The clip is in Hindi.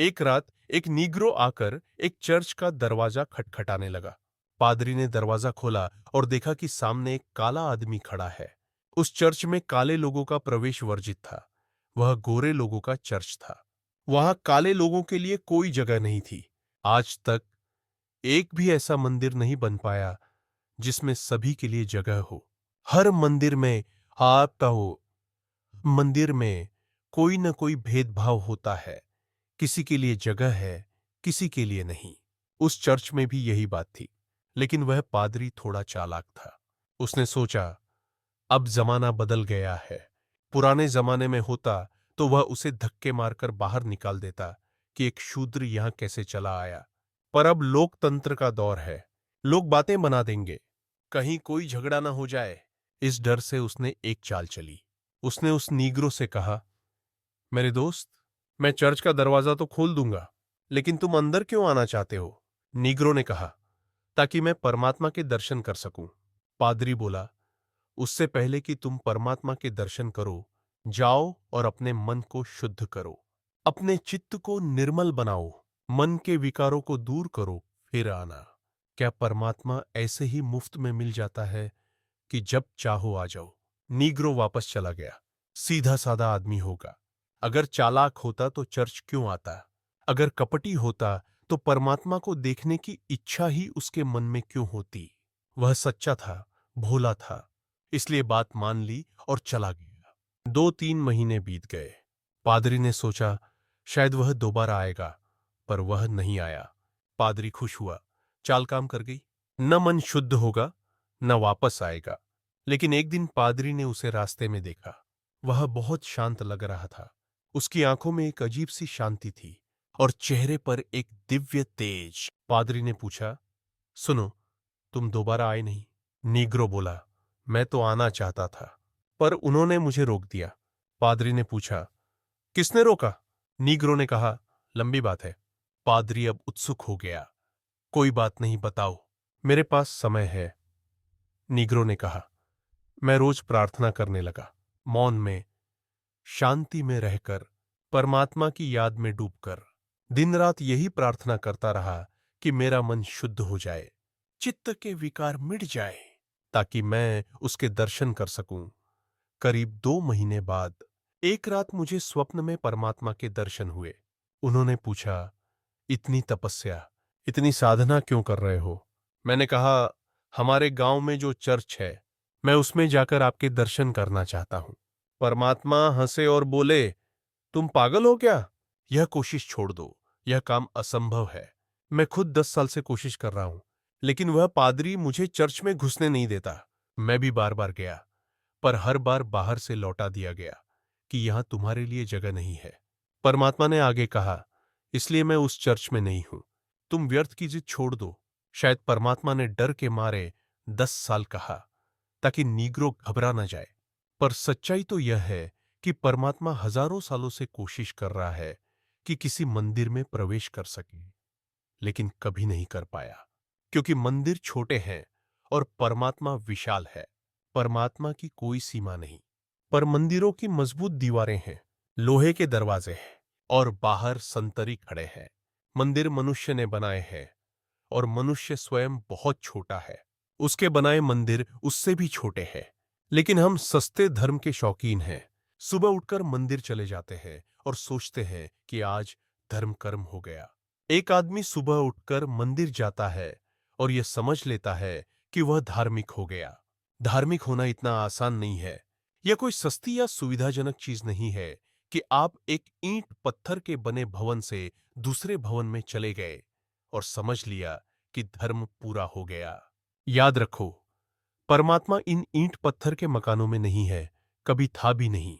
एक रात एक नीग्रो आकर एक चर्च का दरवाजा खटखटाने लगा। पादरी ने दरवाजा खोला और देखा कि सामने एक काला आदमी खड़ा है। उस चर्च में काले लोगों का प्रवेश वर्जित था। वह गोरे लोगों का चर्च था। वहां काले लोगों के लिए कोई जगह नहीं थी। आज तक एक भी ऐसा मंदिर नहीं बन पाया जिसमें सभी के लिए जगह हो। हर मंदिर में आपका हो मंदिर में कोई न कोई भेदभाव होता है। किसी के लिए जगह है, किसी के लिए नहीं। उस चर्च में भी यही बात थी। लेकिन वह पादरी थोड़ा चालाक था। उसने सोचा, अब जमाना बदल गया है। पुराने जमाने में होता तो वह उसे धक्के मारकर बाहर निकाल देता कि एक शूद्र यहां कैसे चला आया। पर अब लोकतंत्र का दौर है। लोग बातें बना देंगे, कहीं कोई झगड़ा ना हो जाए। इस डर से उसने एक चाल चली। उसने उस नीग्रो से कहा, मेरे दोस्त, मैं चर्च का दरवाजा तो खोल दूंगा, लेकिन तुम अंदर क्यों आना चाहते हो? नीग्रो ने कहा, ताकि मैं परमात्मा के दर्शन कर सकूं। पादरी बोला, उससे पहले कि तुम परमात्मा के दर्शन करो, जाओ और अपने मन को शुद्ध करो। अपने चित्त को निर्मल बनाओ। मन के विकारों को दूर करो, फिर आना। क्या परमात्मा ऐसे ही मुफ्त में मिल जाता है कि जब चाहो आ जाओ? नीग्रो वापस चला गया। सीधा साधा आदमी होगा। अगर चालाक होता तो चर्च क्यों आता? अगर कपटी होता तो परमात्मा को देखने की इच्छा ही उसके मन में क्यों होती? वह सच्चा था, भोला था, इसलिए बात मान ली और चला गया। 2-3 महीने बीत गए। पादरी ने सोचा, शायद वह दोबारा आएगा, पर वह नहीं आया। पादरी खुश हुआ, चाल काम कर गई। न मन शुद्ध होगा, न वापस आएगा। लेकिन एक दिन पादरी ने उसे रास्ते में देखा। वह बहुत शांत लग रहा था। उसकी आंखों में एक अजीब सी शांति थी और चेहरे पर एक दिव्य तेज। पादरी ने पूछा, सुनो, तुम दोबारा आए नहीं? नीग्रो बोला, मैं तो आना चाहता था, पर उन्होंने मुझे रोक दिया। पादरी ने पूछा, किसने रोका? नीग्रो ने कहा, लंबी बात है। पादरी अब उत्सुक हो गया। कोई बात नहीं, बताओ, मेरे पास समय है। नीग्रो ने कहा, मैं रोज प्रार्थना करने लगा, मौन में, शांति में रहकर, परमात्मा की याद में डूबकर। दिन रात यही प्रार्थना करता रहा कि मेरा मन शुद्ध हो जाए, चित्त के विकार मिट जाए, ताकि मैं उसके दर्शन कर सकूं। करीब 2 महीने बाद एक रात मुझे स्वप्न में परमात्मा के दर्शन हुए। उन्होंने पूछा, इतनी तपस्या, इतनी साधना क्यों कर रहे हो? मैंने कहा, हमारे गांव में जो चर्च है, मैं उसमें जाकर आपके दर्शन करना चाहता हूं। परमात्मा हंसे और बोले, तुम पागल हो क्या? यह कोशिश छोड़ दो, यह काम असंभव है। मैं खुद 10 साल से कोशिश कर रहा हूं, लेकिन वह पादरी मुझे चर्च में घुसने नहीं देता। मैं भी बार बार गया, पर हर बार बाहर से लौटा दिया गया कि यहां तुम्हारे लिए जगह नहीं है। परमात्मा ने आगे कहा, इसलिए मैं उस चर्च में नहीं हूं। तुम व्यर्थ की जिद छोड़ दो। शायद परमात्मा ने डर के मारे 10 साल कहा, ताकि नीग्रो घबरा न जाए। पर सच्चाई तो यह है कि परमात्मा हजारों सालों से कोशिश कर रहा है कि किसी मंदिर में प्रवेश कर सके, लेकिन कभी नहीं कर पाया, क्योंकि मंदिर छोटे हैं और परमात्मा विशाल है। परमात्मा की कोई सीमा नहीं। पर मंदिरों की मजबूत दीवारें हैं, लोहे के दरवाजे हैं और बाहर संतरी खड़े हैं। मंदिर मनुष्य ने बनाए हैं और मनुष्य स्वयं बहुत छोटा है। उसके बनाए मंदिर उससे भी छोटे हैं। लेकिन हम सस्ते धर्म के शौकीन हैं। सुबह उठकर मंदिर चले जाते हैं और सोचते हैं कि आज धर्म कर्म हो गया। एक आदमी सुबह उठकर मंदिर जाता है और यह समझ लेता है कि वह धार्मिक हो गया। धार्मिक होना इतना आसान नहीं है। यह कोई सस्ती या सुविधाजनक चीज नहीं है कि आप एक ईंट पत्थर के बने भवन से दूसरे भवन में चले गए और समझ लिया कि धर्म पूरा हो गया। याद रखो, परमात्मा इन ईंट पत्थर के मकानों में नहीं है, कभी था भी नहीं।